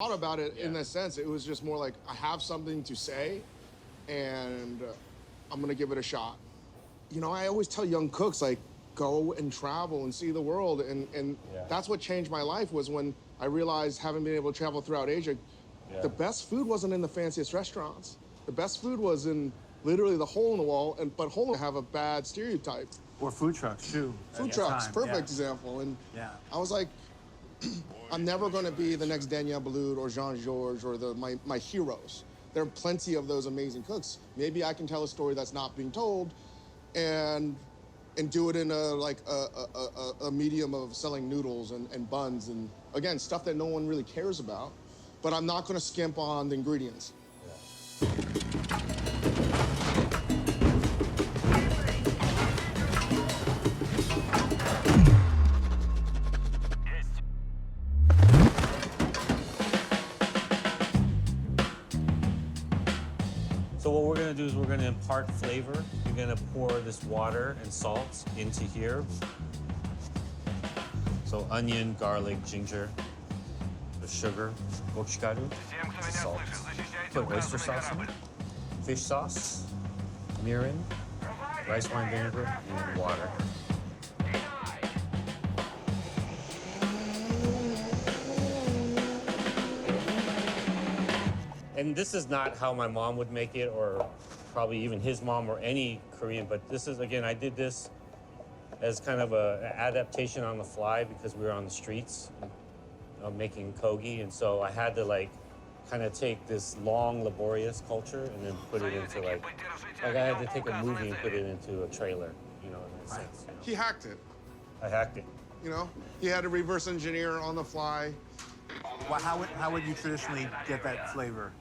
thought about it in that sense. It was just more like I have something to say, and I'm gonna give it a shot. You know, I always tell young cooks like, go and travel and see the world, and that's what changed my life was when I realized, having been able to travel throughout Asia, the best food wasn't in the fanciest restaurants. The best food was in literally the hole in the wall, but hole have a bad stereotype. Or food trucks too. Food trucks, perfect example. And I was like, I'm never going to be the next Daniel Boulud or Jean-Georges or my heroes. There are plenty of those amazing cooks. Maybe I can tell a story that's not being told, and do it in a medium of selling noodles and buns and, again, stuff that no one really cares about. But I'm not going to skimp on the ingredients. So what we're gonna do is we're gonna impart flavor. You're gonna pour this water and salt into here. So onion, garlic, ginger, the sugar, gochugaru, the salt. Put oyster sauce in it, fish sauce, mirin, rice wine vinegar, and water. And this is not how my mom would make it, or probably even his mom or any Korean, but this is, again, I did this as kind of an adaptation on the fly because we were on the streets making kogi, and so I had to like kind of take this long, laborious culture and then put it into like I had to take a movie and put it into a trailer, you know, in a sense. You know? He hacked it. I hacked it. You know, he had to reverse engineer on the fly. Well, how would you traditionally get that flavor?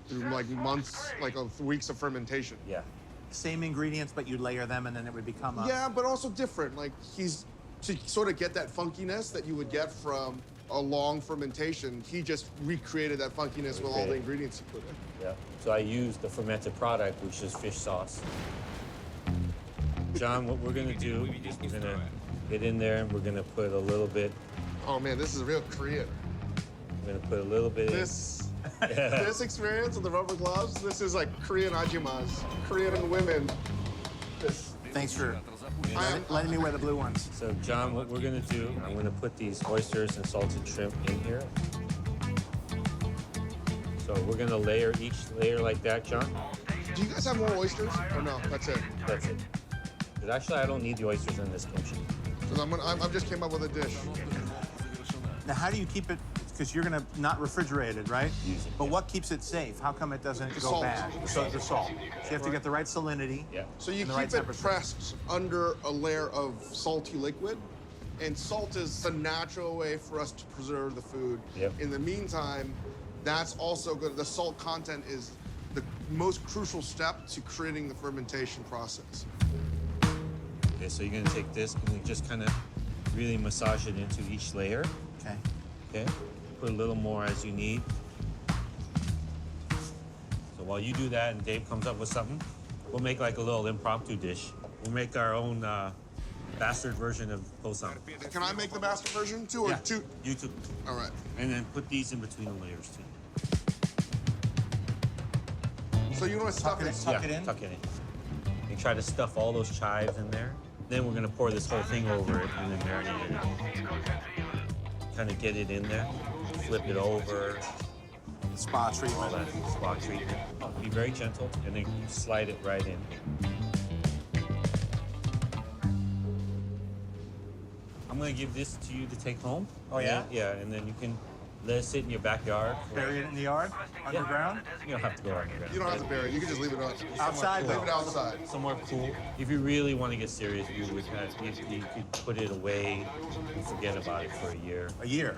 Through like months, weeks of fermentation. Yeah. Same ingredients, but you layer them, and then it would become a... Yeah, but also different. Like, to sort of get that funkiness that you would get from a long fermentation, he just recreated that funkiness with all the ingredients he put in. Yeah. So I used the fermented product, which is fish sauce. John, what we're gonna do is we're gonna get in there and we're gonna put a little bit. Oh man, this is real Korean. We're gonna put a little bit This experience with the rubber gloves, this is like Korean ajumas, Korean women. Thanks for letting me wear the blue ones. So, John, what we're gonna do, I'm gonna put these oysters and salted shrimp in here. So we're gonna layer each layer like that, John. Do you guys have more oysters? Or no, that's it? That's it. But actually, I don't need the oysters in this kitchen. Because I just came up with a dish. Now, how do you keep it? Because you're gonna not refrigerate it, right? Use it, but what keeps it safe? How come it doesn't go salt. bad? So the salt. So you have to get the right salinity. Yeah. So you and the keep right it temperature. pressed under a layer of salty liquid, and salt is a natural way for us to preserve the food. Yep. In the meantime, that's also good. The salt content is the most crucial step to creating the fermentation process. Okay, so you're gonna take this and you just kind of really massage it into each layer. Okay. Okay. Put a little more as you need. So while you do that and Dave comes up with something, we'll make like a little impromptu dish. We'll make our own bastard version of posam. Can I make the bastard version too, or two? You too. All right. And then put these in between the layers too. So you want to stuff it? Tuck it in? Tuck it in. And try to stuff all those chives in there. Then we're gonna pour this whole thing over it and then marinate it. Kind of get it in there. Flip it over. Spa All treatment. that spa treatment. Be very gentle and then slide it right in. I'm gonna give this to you to take home. Oh, yeah? Yeah, and then you can let it sit in your backyard. Bury it in the yard? Underground? You don't have to go underground. You don't have to bury it. You can just leave it up. Outside, Leave though? it outside. Somewhere cool. If you really want to get serious, you could put it away and forget about it for a year. A year.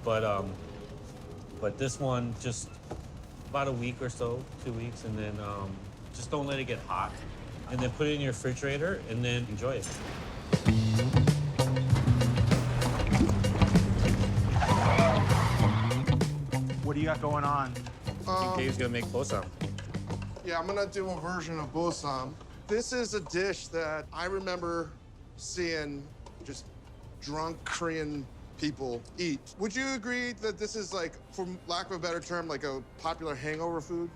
But this one, just about a week or so, 2 weeks, and then just don't let it get hot. And then put it in your refrigerator and then enjoy it. What do you got going on? I think Dave's gonna make posam. Yeah, I'm gonna do a version of bosam. This is a dish that I remember seeing just drunk Korean people eat. Would you agree that this is like, for lack of a better term, like a popular hangover food?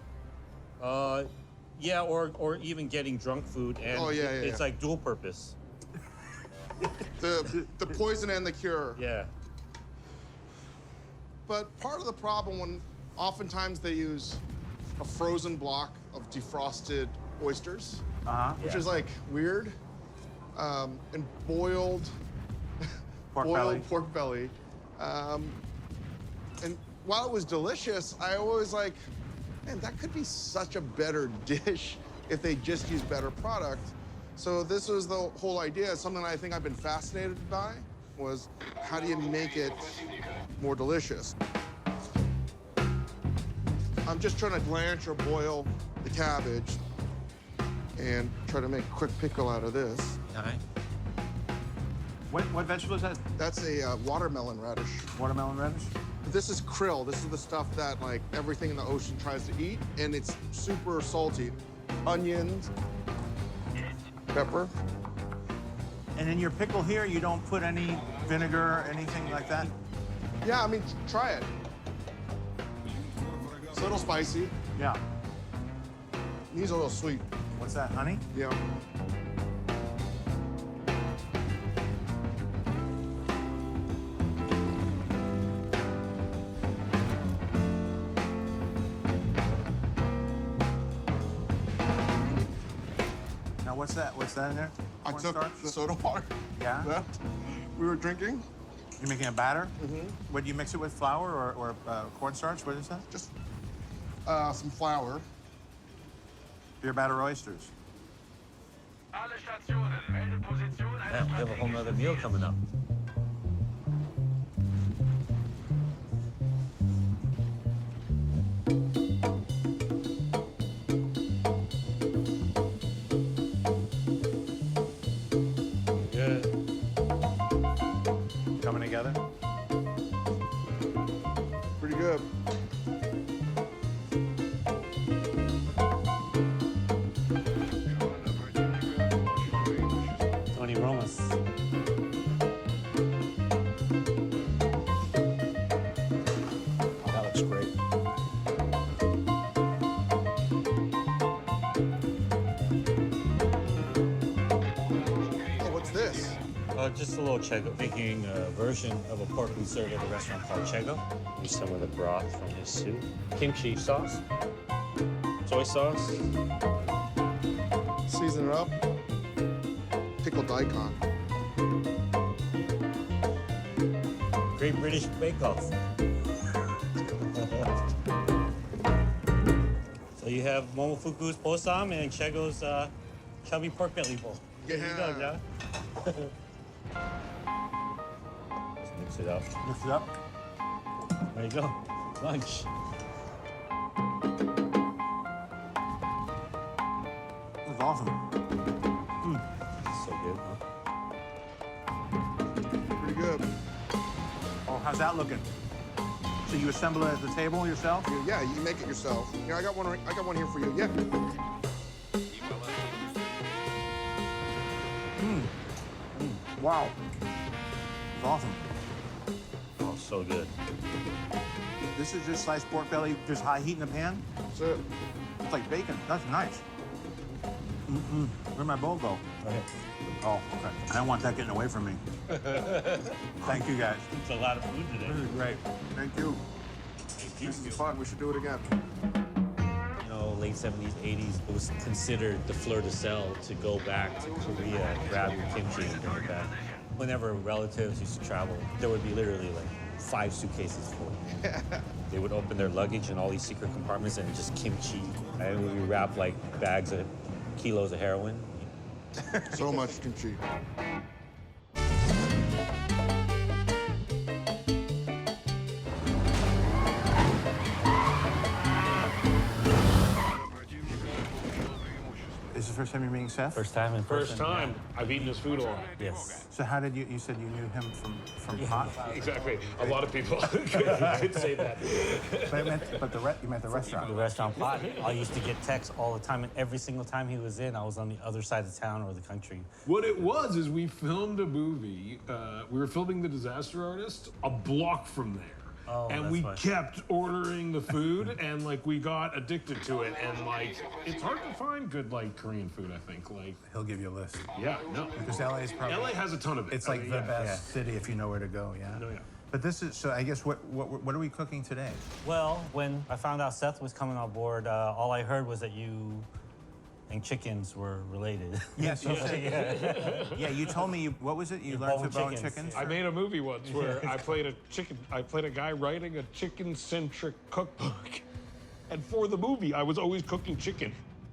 Yeah, or even getting drunk food, and it's like dual purpose. The poison and the cure. Yeah. But part of the problem when oftentimes they use a frozen block of defrosted oysters, which is like weird, and boiled pork belly. And while it was delicious, I always like, man, that could be such a better dish if they just use better product. So this was the whole idea. Something I think I've been fascinated by was how do you make it more delicious? I'm just trying to blanch or boil the cabbage and try to make a quick pickle out of this. All right. What vegetable is that? That's a watermelon radish. Watermelon radish? This is krill. This is the stuff that like everything in the ocean tries to eat, and it's super salty. Onions, pepper. And in your pickle here, you don't put any vinegar or anything like that? Yeah, I mean, try it. It's a little spicy. Yeah. Needs a little sweet. What's that, honey? Yeah. Now, what's that? What's that in there? I took Cornstarch? the soda water that we were drinking. You're making a batter? Mm-hmm. What, do you mix it with flour or cornstarch? What is that? Just some flour. Beer batter oysters. Yeah, we have a whole nother meal coming up. Good. Coming together? Pretty good. Tony Romas. Oh, that looks great. Oh, what's this? Just a little chego, making a version of a pork we serve at a restaurant called chego. Use some of the broth from his soup. Kimchi sauce, soy sauce. Season it up. Pickled daikon. Great British Bake Off. So you have Momofuku's posam and Chego's chubby pork belly bowl. There you go, John. Just mix it up. Mix it up. There you go. Lunch. That's awesome. So good, huh? Pretty good. Oh, how's that looking? So you assemble it at the table yourself? Yeah, you make it yourself. Here, I got one here for you. Yeah. Wow. It's awesome. Oh, so good. This is just sliced pork belly, just high heat in the pan? That's it. It's like bacon. That's nice. Where'd my bowl go? Right. Oh, okay. I don't want that getting away from me. Thank you, guys. It's a lot of food today. This is great. Thank you. This is fun. We should do it again. You know, late 70s, 80s, it was considered the fleur de sel to go back to Korea, grab your kimchi and bring it back. Whenever relatives used to travel, there would be literally like 5 suitcases full. They would open their luggage in all these secret compartments and just kimchi. And we wrap like bags of kilos of heroin. So much kimchi. This the first time you're meeting Seth? First time in person. First time I've eaten his food a lot. Yes. So how did you said you knew him from Pot? Exactly. A lot of people could say that. You meant the restaurant. The restaurant Pot. I used to get texts all the time, and every single time he was in, I was on the other side of town or the country. What it was is we filmed a movie. We were filming The Disaster Artist a block from there. Oh, and that's we why. kept ordering the food, and like we got addicted to it. And like it's hard to find good like Korean food. I think like He'll give you a list. yeah no Because LA is probably LA has a ton of it. it's like I mean, the yeah. best city if you know where to go. Yeah. No, yeah. But this is so. I guess what are we cooking today? Well, when I found out Seth was coming on board, all I heard was that you and chickens were related. Yes. Yeah. You told me what was it? You learned to bone chickens. I made a movie once where I played a guy writing a chicken-centric cookbook. And for the movie, I was always cooking chicken.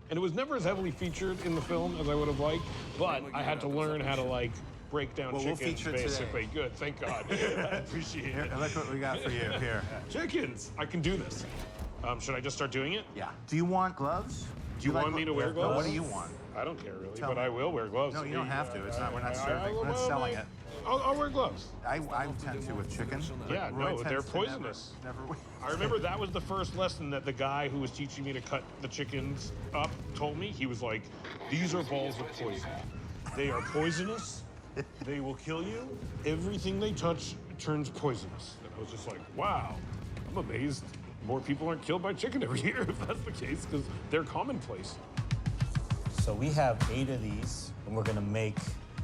And it was never as heavily featured in the film as I would have liked, but I had to learn how to like break down Well, we'll chickens feature it basically. today. Good, thank God. I appreciate Here, it. look what we got for you here. Chickens, I can do this. Should I just start doing it? Yeah. Do you want gloves? Do you want me to wear gloves? What do you want? I don't care really, Tell but me. I will wear gloves. No, you don't have to. It's not. We're not I- serving. We're not well, selling it. I'll wear gloves. I tend to with chicken. but Yeah, Roy no, tends they're to poisonous. Never. I remember that was the first lesson that the guy who was teaching me to cut the chickens up told me. He was like, these are balls of poison. They are poisonous. They will kill you. Everything they touch turns poisonous. And I was just like, wow, I'm amazed more people aren't killed by chicken every year if that's the case, because they're commonplace. So we have 8 of these, and we're gonna make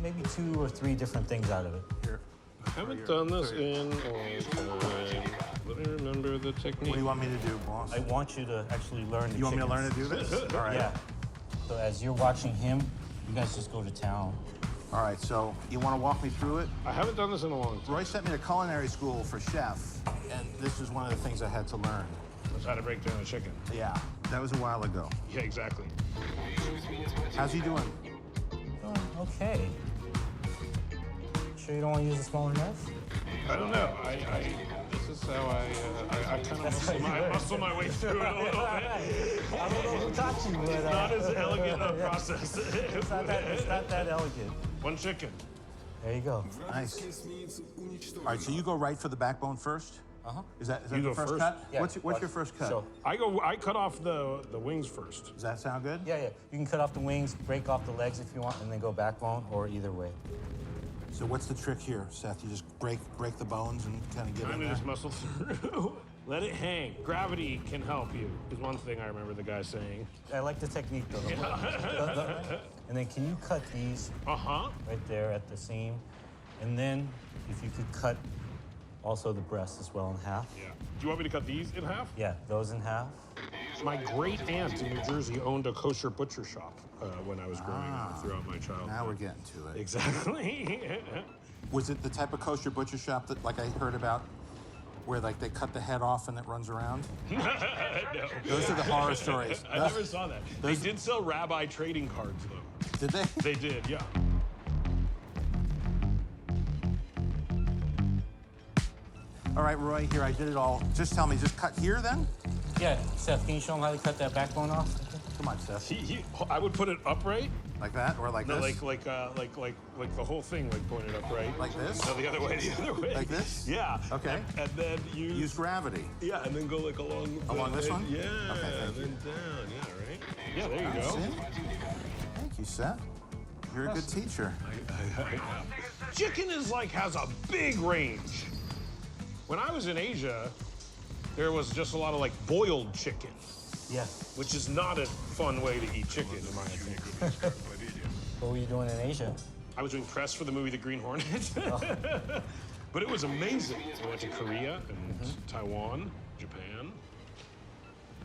maybe 2 or 3 different things out of it. Here. I haven't done this in a long time. Let me remember the technique. What do you want me to do, boss? I want you to actually learn the You want me to learn chickens. to do this? All right. Yeah. So as you're watching him, you guys just go to town. All right. So you want to walk me through it? I haven't done this in a long time. Roy sent me to culinary school for chef, and this is one of the things I had to learn. That's how to break down a chicken. Yeah. That was a while ago. Yeah, exactly. How's he doing? Oh, okay. Sure you don't want to use a smaller knife? I don't know. This is how I kind of muscle my way through it a little bit. I don't know who taught you, but It's not as elegant a process. it's not that elegant. One chicken. There you go. Nice. All right. So you go right for the backbone first. Uh-huh. Is that You the go first first. cut? Yeah, What's your first cut? So, I cut off the wings first. Does that sound good? yeah. You can cut off the wings, break off the legs if you want, and then go backbone, or either way. So what's the trick here, Seth? You just break the bones and kind of get in Kind of there. just muscle through. Let it hang. Gravity can help you, is one thing I remember the guy saying. I like the technique, though. And then can you cut these Uh-huh. right there at the seam? And then if you could cut also the breast as well in half. Yeah. Do you want me to cut these in half? Yeah, those in half. My great aunt in New Jersey owned a kosher butcher shop when I was growing up throughout my childhood. Now we're getting to it. Exactly. Was it the type of kosher butcher shop that, like I heard about, where like they cut the head off and it runs around? No. Those are the horror stories. I never saw that. They did sell rabbi trading cards, though. Did they? They did, yeah. All right, Roy, here, I did it all. Just tell me, just cut here then? Yeah, Seth, can you show him how to cut that backbone off? Come on, Seth. I would put it upright. Like that, or like No, this? like the whole thing, like pointed upright. Like this? No, the other way, the other way. Like this? Yeah. Okay. And then you Use gravity. Yeah, and then go like along. Along this one? Yeah. Okay, thank you. Then down. Yeah, right. Yeah, there you go. See? Thank you, Seth. You're a good teacher. Chicken is like has a big range. When I was in Asia, there was just a lot of like boiled chicken, Yeah. which is not a fun way to eat chicken, in my opinion. What were you doing in Asia? I was doing press for the movie The Green Hornet. But it was amazing. I went to Korea and Taiwan, Japan,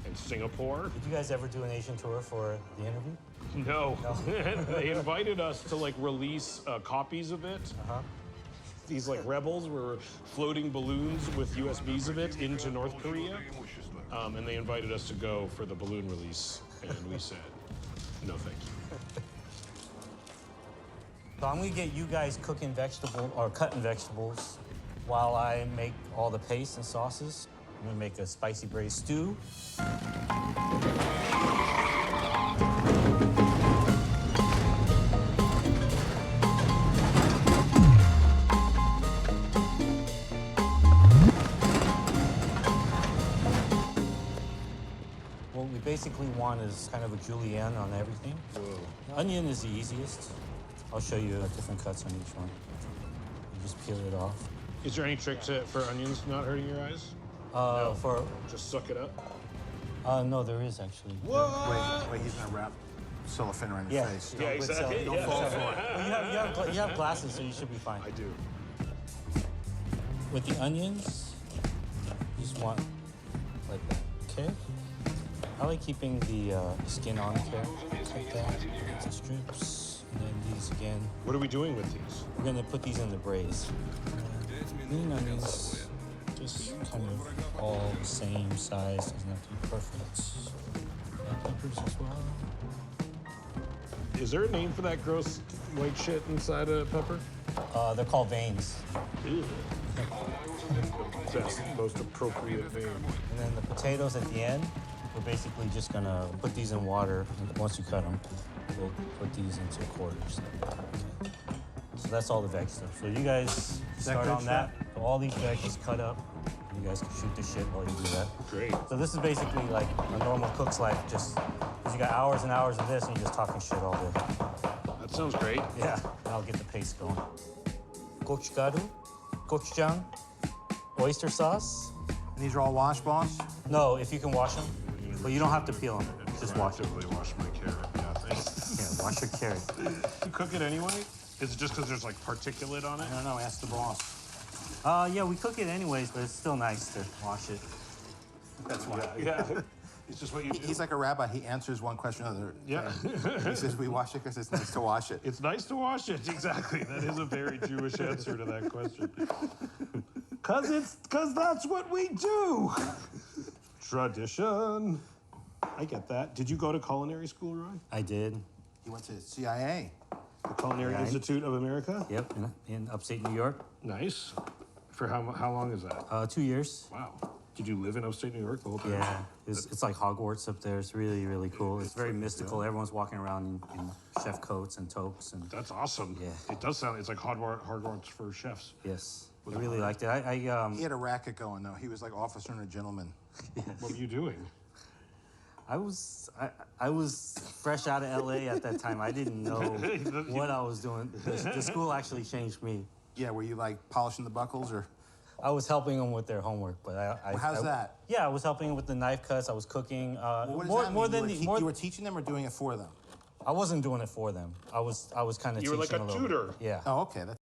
and Singapore. Did you guys ever do an Asian tour for the interview? No. They invited us to like release copies of it. These like rebels were floating balloons with USBs of it into North Korea. And they invited us to go for the balloon release. And we said, no, thank you. So I'm gonna get you guys cooking cutting vegetables while I make all the paste and sauces. I'm gonna make a spicy braised stew. what we basically want is kind of a julienne on everything. Whoa. The onion is the easiest. I'll show you different cuts on each one. You just peel it off. Is there any trick for onions not hurting your eyes? For Just suck it up. no, there is actually. What? Wait, he's gonna wrap cellophane around your face. Yeah, exactly. Don't fall for it. You have glasses, so you should be fine. I do. With the onions, you just want like that. Okay. I like keeping the skin on here. Cut that into strips, and then these again. What are we doing with these? We're gonna put these in the braise. Green onions, just kind of all the same size. Doesn't have to be perfect. Black peppers as well. Is there a name for that gross white shit inside a pepper? They're called veins. That's most appropriate vein. And then the potatoes at the end, we're basically just gonna put these in water. And once you cut them, we'll put these into quarters. Okay. So that's all the veg stuff. So you guys start on that. So all these veggies cut up. You guys can shoot the shit while you do that. Great. So this is basically like a normal cook's life, just because you got hours and hours of this and you're just talking shit all day. That sounds great. Yeah, and I'll get the paste going. Gochujang, gochujang, oyster sauce. And these are all wash balls? No, if you can wash them, but you don't have to peel them. Just wash them. Actively wash my carrot. Yeah, thanks. Yeah, wash your carrot. You cook it anyway? Is it just because there's like particulate on it? I don't know, ask the boss. Yeah, we cook it anyways, but it's still nice to wash it. That's why. Yeah. It's just what you do. He's like a rabbi. He answers one question or another. Yeah. He says we wash it because it's nice to wash it. It's nice to wash it. Exactly. That is a very Jewish answer to that question. Cause that's what we do. Tradition. I get that. Did you go to culinary school, Roy? I did. He went to CIA. The Culinary Right. Institute of America? Yep, in upstate New York. Nice. For how long is that? 2 years. Wow. Did you live in upstate New York the whole time? Yeah, it's like Hogwarts up there. It's really, really cool. It's very mystical. Everyone's walking around in chef coats and toques. And That's awesome. Yeah. It does sound, it's like Hogwarts for chefs. yes, I really liked it. He had a racket going though. He was like officer and a gentleman. What were you doing? I was fresh out of LA at that time. I didn't know what I was doing. The school actually changed me. Yeah, were you like polishing the buckles or? I was helping them with their homework, but How's that? Yeah, I was helping them with the knife cuts. I was cooking. What does more that mean? than You were teaching them or doing it for them? I wasn't doing it for them. I was kind of You were teaching like a little bit. tutor. Yeah. Oh, okay. That's